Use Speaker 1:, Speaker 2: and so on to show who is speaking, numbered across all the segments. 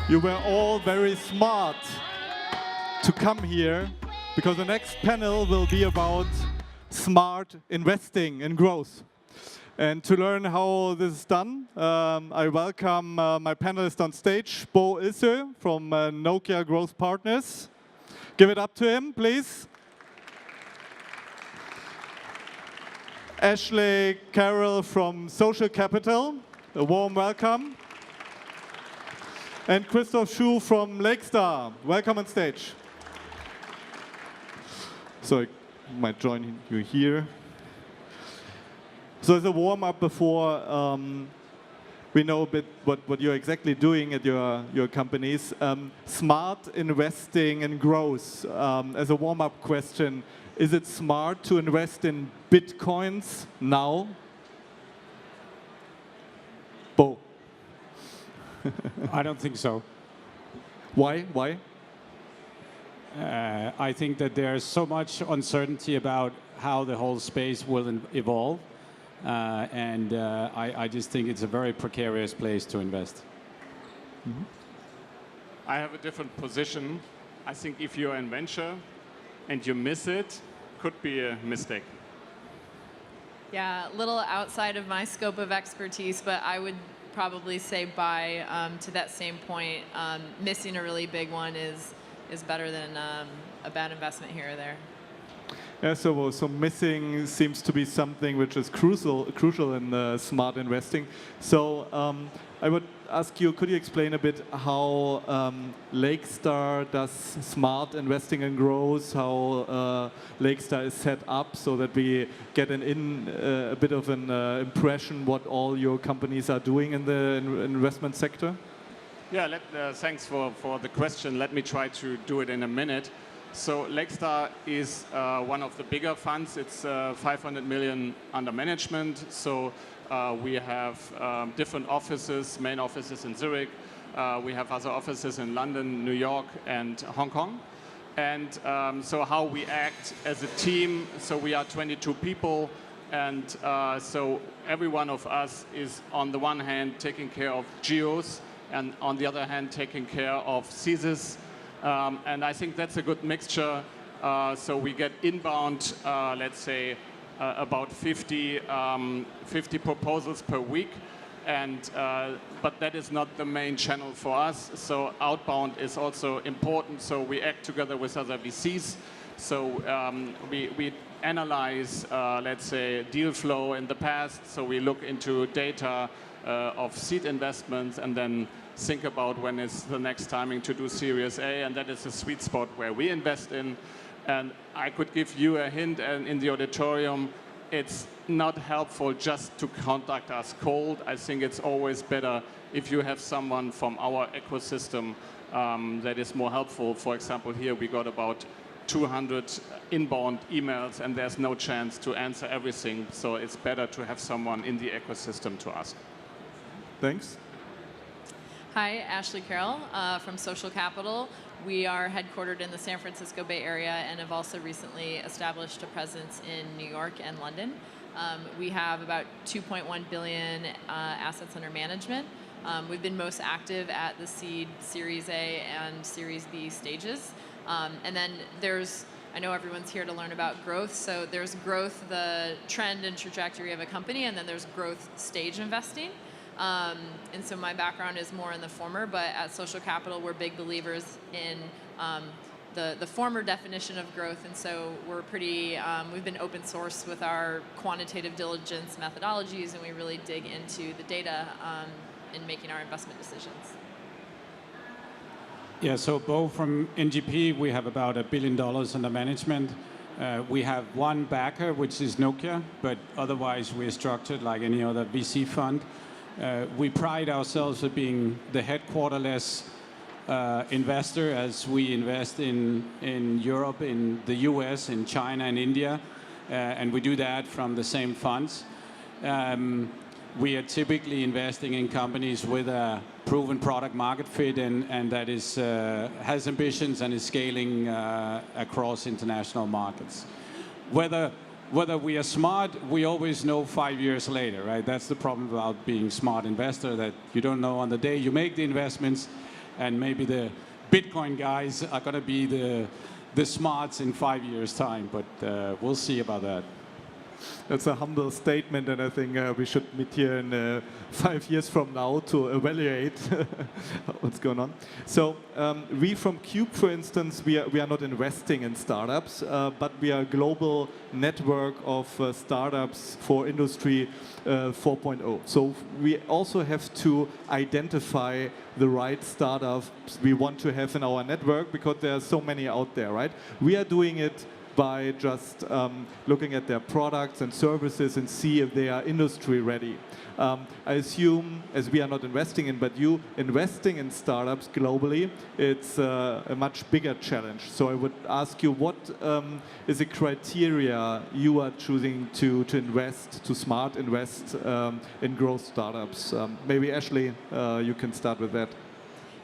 Speaker 1: You were all very smart to come here because the next panel will be about smart investing and growth. And to learn how this is done, I welcome my panelists on stage, Ilsoe from Nokia Growth Partners. Give it up to him, please. Ashley Carroll from Social Capital, a warm welcome. And Christoph Schuh from Lakestar, welcome on stage. So I might join you here. So as a warm-up before we know a bit what you're exactly doing at your companies, smart investing and growth. As a warm-up question, is it smart to invest in Bitcoins now? Bo.
Speaker 2: I don't think so.
Speaker 1: Why? Why?
Speaker 2: I think that there's so much uncertainty about how the whole space will evolve. I just think it's a very precarious place to invest.
Speaker 3: Mm-hmm. I have a different position. I think if you're in venture and you miss it, could be a mistake.
Speaker 4: Yeah, a little outside of my scope of expertise, but I would probably say buy. To that same point, missing a really big one is better than a bad investment here or there.
Speaker 1: Yeah, so missing seems to be something which is crucial in smart investing. So I would ask you, could you explain a bit how Lakestar does smart investing and growth, how Lakestar is set up so that we get a bit of an impression what all your companies are doing in the investment sector?
Speaker 3: Yeah, thanks for the question. Let me try to do it in a minute. So Lakestar is one of the bigger funds. It's 500 million under management. So we have different offices, main offices in Zurich. We have other offices in London, New York, and Hong Kong. And so how we act as a team, so we are 22 people. And so every one of us is on the one hand taking care of geos, and on the other hand taking care of thesis. And I think that's a good mixture. So we get inbound, let's say, about 50 proposals per week. But that is not the main channel for us. So outbound is also important. So we act together with other VCs. So we analyze, let's say, deal flow in the past. So we look into data of seed investments and then think about when is the next timing to do Series A, and that is a sweet spot where we invest in. And I could give you a hint, and in the auditorium, it's not helpful just to contact us cold. I think it's always better if you have someone from our ecosystem that is more helpful. For example, here we got about 200 inbound emails, and there's no chance to answer everything. So it's better to have someone in the ecosystem to ask.
Speaker 1: Thanks.
Speaker 4: Hi, Ashley Carroll from Social Capital. We are headquartered in the San Francisco Bay Area and have also recently established a presence in New York and London. We have about 2.1 billion assets under management. We've been most active at the seed, Series A, and Series B stages. And then I know everyone's here to learn about growth, so there's growth, the trend and trajectory of a company, and then there's growth stage investing. And so my background is more in the former, but at Social Capital, we're big believers in the former definition of growth. And so we're we've been open source with our quantitative diligence methodologies, and we really dig into the data in making our investment decisions.
Speaker 2: Yeah, so Bo from NGP, we have about $1 billion under management. We have one backer, which is Nokia, but otherwise we're structured like any other VC fund. We pride ourselves on being the headquarterless investor, as we invest in Europe, in the US, in China, and India, and we do that from the same funds. We are typically investing in companies with a proven product market fit and that has ambitions and is scaling across international markets. Whether we are smart, we always know 5 years later, right? That's the problem about being a smart investor, that you don't know on the day you make the investments and maybe the Bitcoin guys are going to be the smarts in 5 years' time, but we'll see about that.
Speaker 1: That's a humble statement, and I think we should meet here in 5 years from now to evaluate what's going on. So we from CUBE, for instance, we are not investing in startups, but we are a global network of startups for Industry 4.0. So we also have to identify the right startups we want to have in our network, because there are so many out there, right? We are doing it by just looking at their products and services and see if they are industry ready. I assume, as we are not investing in, but you investing in startups globally, it's a much bigger challenge. So I would ask you, what is the criteria you are choosing to invest, to smart invest in growth startups? Maybe Ashley, you can start with that.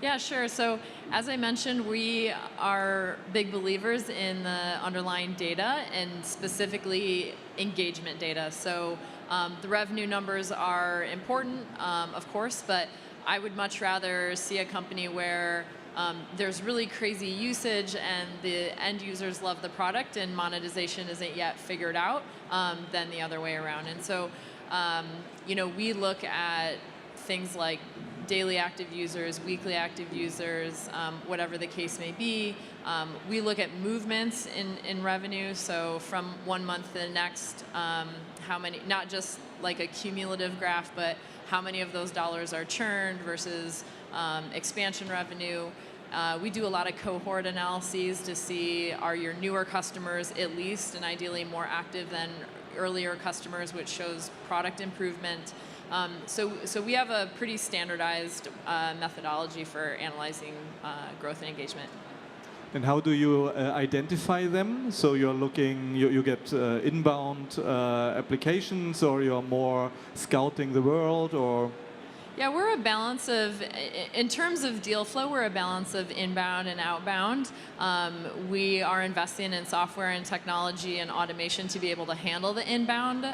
Speaker 4: Yeah, sure. So as I mentioned, we are big believers in the underlying data and specifically engagement data. So the revenue numbers are important, of course, but I would much rather see a company where there's really crazy usage and the end users love the product and monetization isn't yet figured out than the other way around. And so, you know, we look at things like daily active users, weekly active users, whatever the case may be. We look at movements in revenue, so from 1 month to the next, how many, not just like a cumulative graph, but how many of those dollars are churned versus expansion revenue. We do a lot of cohort analyses to see, are your newer customers at least and ideally more active than earlier customers, which shows product improvement. So we have a pretty standardized methodology for analyzing growth and engagement.
Speaker 1: And how do you identify them? So you're looking, you get inbound applications, or you're more scouting the world, or?
Speaker 4: Yeah, we're a balance of, in terms of deal flow, we're a balance of inbound and outbound. We are investing in software and technology and automation to be able to handle the inbound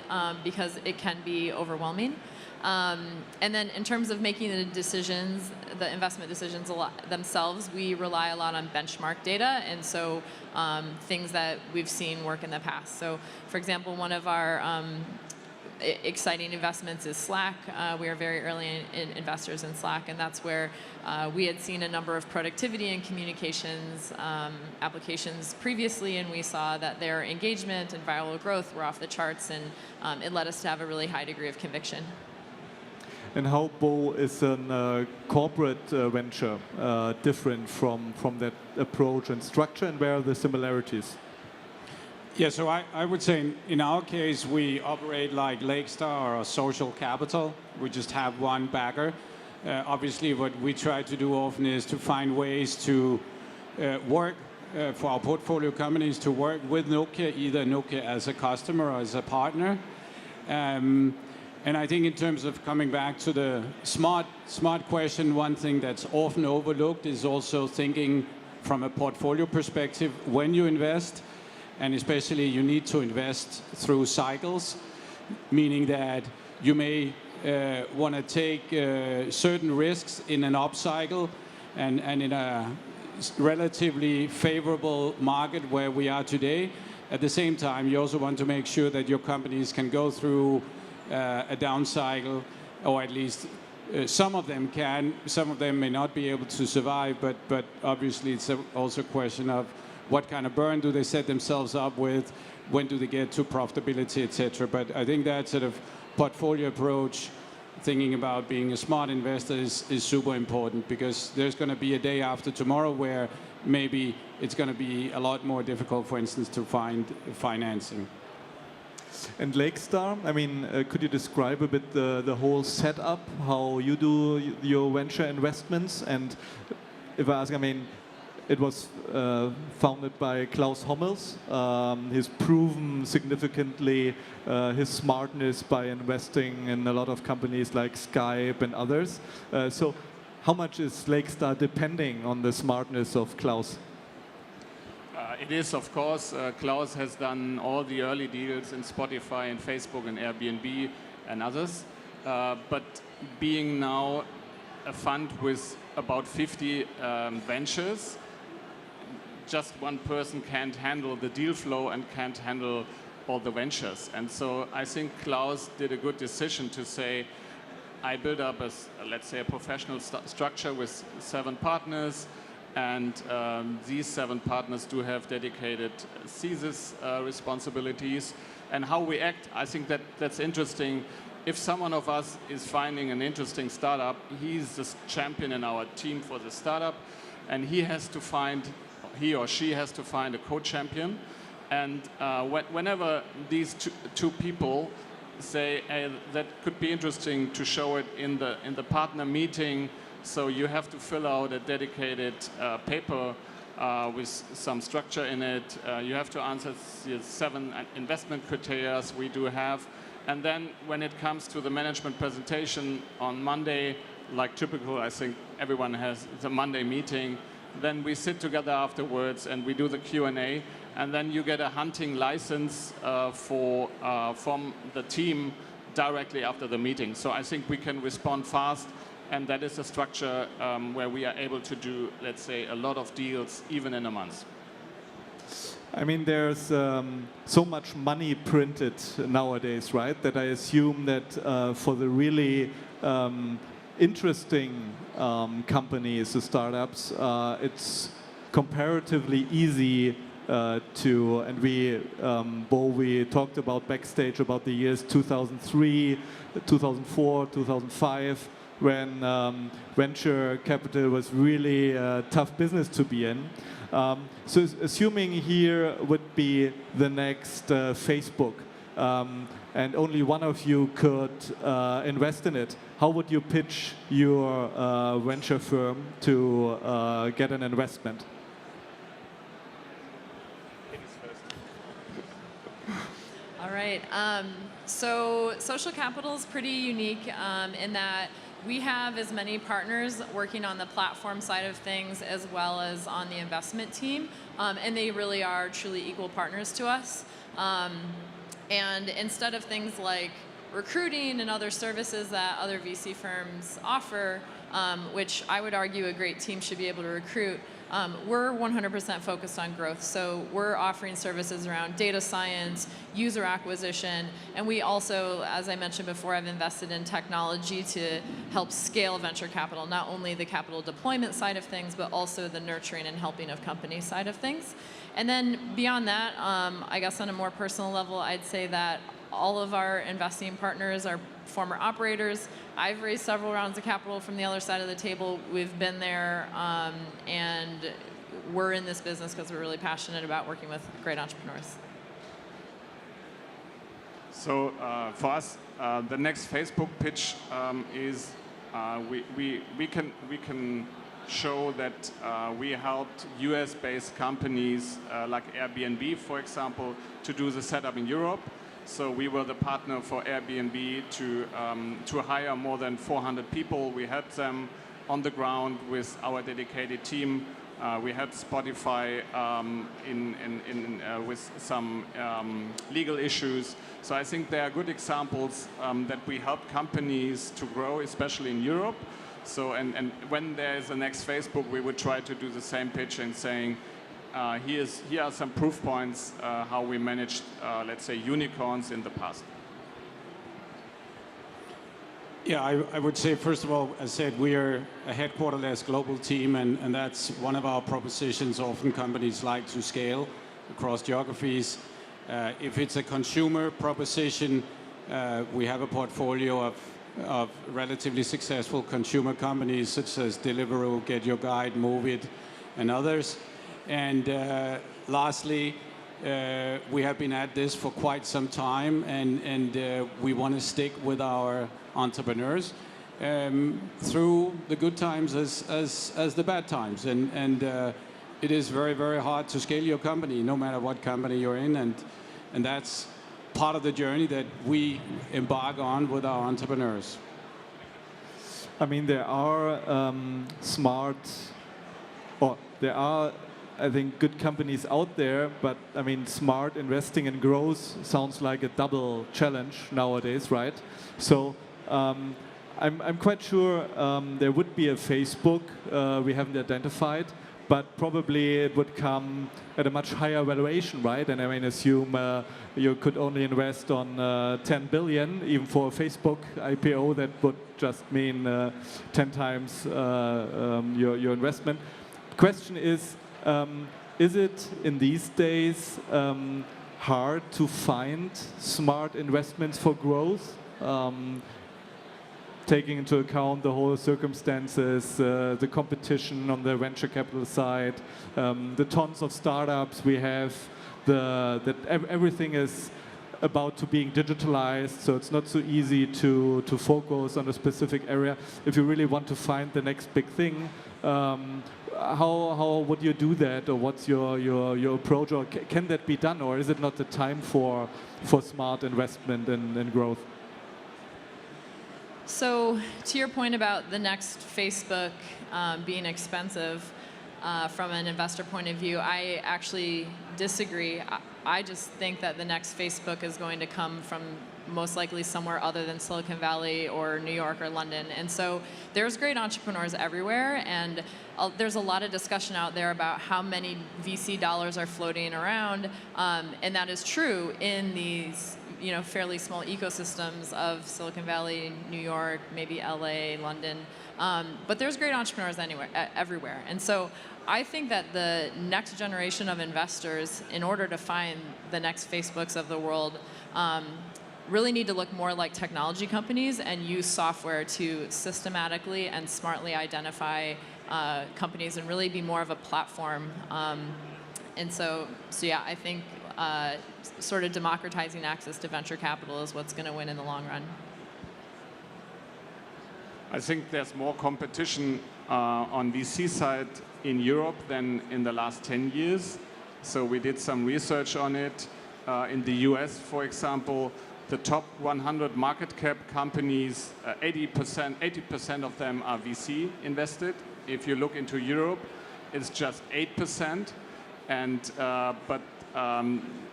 Speaker 4: because it can be overwhelming. And then in terms of making the decisions, the investment decisions themselves, we rely a lot on benchmark data, and so things that we've seen work in the past. So for example, one of our exciting investments is Slack. We are very early investors in Slack, and that's where we had seen a number of productivity and communications applications previously, and we saw that their engagement and viral growth were off the charts, and it led us to have a really high degree of conviction.
Speaker 1: And how, Bo, is a corporate venture different from that approach and structure, and where are the similarities?
Speaker 2: Yeah, so I would say in our case, we operate like Lakestar or Social Capital. We just have one backer. Obviously, what we try to do often is to find ways to work for our portfolio companies to work with Nokia, either Nokia as a customer or as a partner. And I think in terms of coming back to the smart question, one thing that's often overlooked is also thinking from a portfolio perspective when you invest, and especially you need to invest through cycles, meaning that you may want to take certain risks in an up cycle and in a relatively favorable market where we are today. At the same time, you also want to make sure that your companies can go through a down cycle, or at least some of them can. Some of them may not be able to survive, but obviously it's also a question of what kind of burn do they set themselves up with, when do they get to profitability, etc. But I think that sort of portfolio approach, thinking about being a smart investor is super important, because there's going to be a day after tomorrow where maybe it's going to be a lot more difficult, for instance, to find financing.
Speaker 1: And Lakestar, I mean, could you describe a bit the whole setup, how you do your venture investments? And if I ask, I mean, it was founded by Klaus Hommels. He's proven significantly his smartness by investing in a lot of companies like Skype and others. So how much is Lakestar depending on the smartness of Klaus?
Speaker 3: It is, of course. Klaus has done all the early deals in Spotify and Facebook and Airbnb and others. But being now a fund with about 50 ventures, just one person can't handle the deal flow and can't handle all the ventures. And so I think Klaus did a good decision to say, I build up let's say a professional structure with 7 partners, and these 7 partners do have dedicated thesis responsibilities. And how we act, I think that's interesting. If someone of us is finding an interesting startup, he's the champion in our team for the startup, and he or she has to find a co-champion. And whenever these two people say, hey, that could be interesting to show it in the partner meeting, so you have to fill out a dedicated paper with some structure in it. You have to answer the 7 investment criteria we do have. And then when it comes to the management presentation on Monday, like typical, I think everyone has the Monday meeting, then we sit together afterwards and we do the Q&A, and then you get a hunting license from the team directly after the meeting. So I think we can respond fast, and that is a structure where we are able to do, let's say, a lot of deals even in a month.
Speaker 1: I mean, there's so much money printed nowadays, right? That I assume that for the really interesting companies, the startups, it's comparatively easy and we talked about backstage about the years 2003, 2004, 2005, when venture capital was really a tough business to be in. So assuming here would be the next Facebook, and only one of you could invest in it, how would you pitch your venture firm to get an investment?
Speaker 4: All right. So Social Capital is pretty unique in that we have as many partners working on the platform side of things as well as on the investment team, and they really are truly equal partners to us. And instead of things like recruiting and other services that other VC firms offer, which I would argue a great team should be able to recruit, we're 100% focused on growth. So we're offering services around data science, user acquisition, and we also, as I mentioned before, have invested in technology to help scale venture capital, not only the capital deployment side of things, but also the nurturing and helping of companies side of things. And then beyond that, I guess on a more personal level, I'd say that all of our investing partners are former operators. I've raised several rounds of capital from the other side of the table. We've been there, and we're in this business because we're really passionate about working with great entrepreneurs.
Speaker 3: So for us, the next Facebook pitch is we can show that we helped US-based companies like Airbnb, for example, to do the setup in Europe. So we were the partner for Airbnb to hire more than 400 people. We helped them on the ground with our dedicated team. We helped Spotify with some legal issues. So I think there are good examples that we help companies to grow, especially in Europe. So and when there is the next Facebook, we would try to do the same pitch and saying, here are some proof points how we managed, let's say, unicorns in the past.
Speaker 2: Yeah, I would say, first of all, as I said, we are a headquarterless global team, and that's one of our propositions. Often companies like to scale across geographies. If it's a consumer proposition, we have a portfolio of relatively successful consumer companies such as Deliveroo, Get Your Guide, Move It, and others. And lastly, we have been at this for quite some time, and we want to stick with our entrepreneurs through the good times as the bad times. And it is very, very hard to scale your company, no matter what company you're in. And that's part of the journey that we embark on with our entrepreneurs.
Speaker 1: I mean, there are I think, good companies out there, but I mean, smart investing and growth sounds like a double challenge nowadays, right? So I'm quite sure there would be a Facebook we haven't identified, but probably it would come at a much higher valuation, right? And I mean, assume you could only invest on 10 billion, even for a Facebook IPO, that would just mean 10 times your investment. Question is it in these days hard to find smart investments for growth? Taking into account the whole circumstances, the competition on the venture capital side, the tons of startups we have, that everything is about to being digitalized, so it's not so easy to focus on a specific area. If you really want to find the next big thing, how would you do that, or what's your approach, or can that be done, or is it not the time for smart investment and growth?
Speaker 4: So to your point about the next Facebook being expensive, from an investor point of view, I actually disagree. I just think that the next Facebook is going to come from most likely somewhere other than Silicon Valley or New York or London. And so there's great entrepreneurs everywhere, and there's a lot of discussion out there about how many VC dollars are floating around, and that is true in these fairly small ecosystems of Silicon Valley, New York, maybe LA, London. But there's great entrepreneurs everywhere. And so I think that the next generation of investors, in order to find the next Facebooks of the world, really need to look more like technology companies and use software to systematically and smartly identify companies and really be more of a platform. And so yeah, I think sort of democratizing access to venture capital is what's going to win in the long run.
Speaker 3: I think there's more competition on VC side in Europe than in the last 10 years. So we did some research on it. In the US, for example, the top 100 market cap companies, 80% of them are VC invested. If you look into Europe, it's just 8%. And but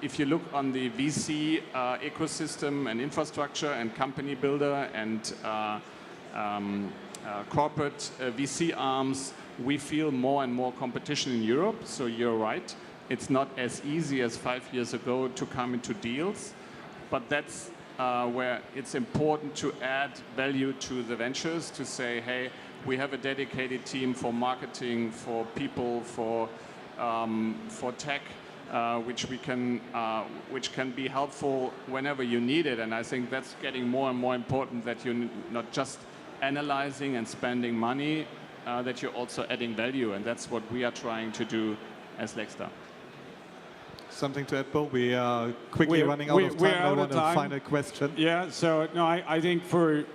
Speaker 3: if you look on the VC ecosystem and infrastructure and company builder and corporate VC arms, we feel more and more competition in Europe. So you're right. It's not as easy as 5 years ago to come into deals. But that's where it's important to add value to the ventures, to say, hey, we have a dedicated team for marketing, for people, for tech, which can be helpful whenever you need it. And I think that's getting more and more important, that you're not just analyzing and spending money, that you're also adding value. And that's what we are trying to do as Lakestar.
Speaker 1: Something to add, Bo? We are quickly running out of time. I want a final question.
Speaker 2: Yeah, so no, I think for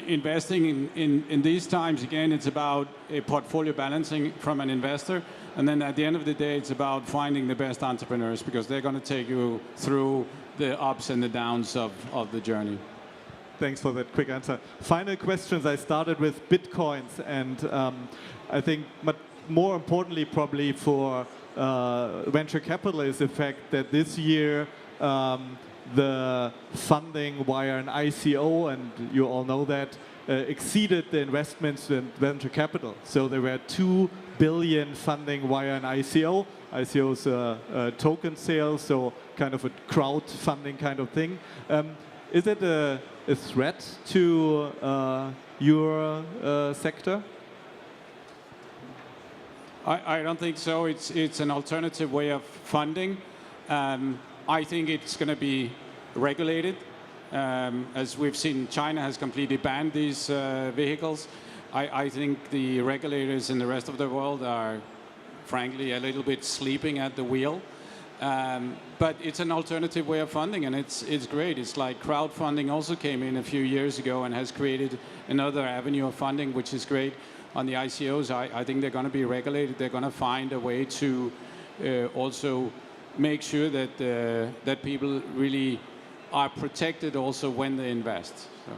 Speaker 2: investing in these times, again, it's about a portfolio balancing from an investor. And then at the end of the day, it's about finding the best entrepreneurs, because they're going to take you through the ups and the downs of the journey.
Speaker 1: Thanks for that quick answer. Final questions. I started with Bitcoins, and I think more importantly probably for venture capital is the fact that this year the funding via an ICO, and you all know that, exceeded the investments in venture capital. So there were 2 billion funding via an ICO. ICO is a token sale, so kind of a crowdfunding kind of thing. Is it a threat to your sector?
Speaker 2: I don't think so. It's an alternative way of funding. I think it's going to be regulated. As we've seen, China has completely banned these vehicles. I think the regulators in the rest of the world are, frankly, a little bit sleeping at the wheel. But it's an alternative way of funding, and it's great. It's like crowdfunding also came in a few years ago and has created another avenue of funding, which is great. On the ICOs, I think they're going to be regulated. They're going to find a way to also make sure that that people really are protected also when they invest. So.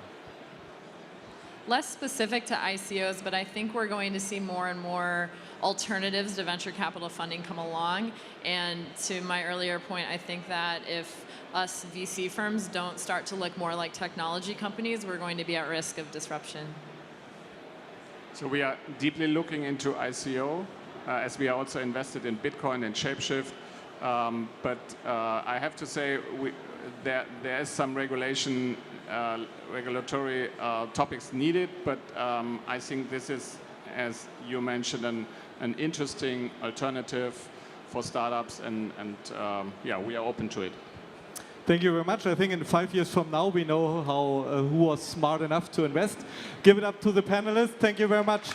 Speaker 4: less specific to ICOs, but I think we're going to see more and more alternatives to venture capital funding come along. And to my earlier point, I think that if us VC firms don't start to look more like technology companies, we're going to be at risk of disruption.
Speaker 3: So we are deeply looking into ICO, as we are also invested in Bitcoin and Shapeshift. But I have to say, there is some regulatory topics needed, but I think this is, as you mentioned, an interesting alternative for startups, and yeah, we are open to it.
Speaker 1: Thank you very much. I think in 5 years from now, we know how who was smart enough to invest. Give it up to the panelists. Thank you very much.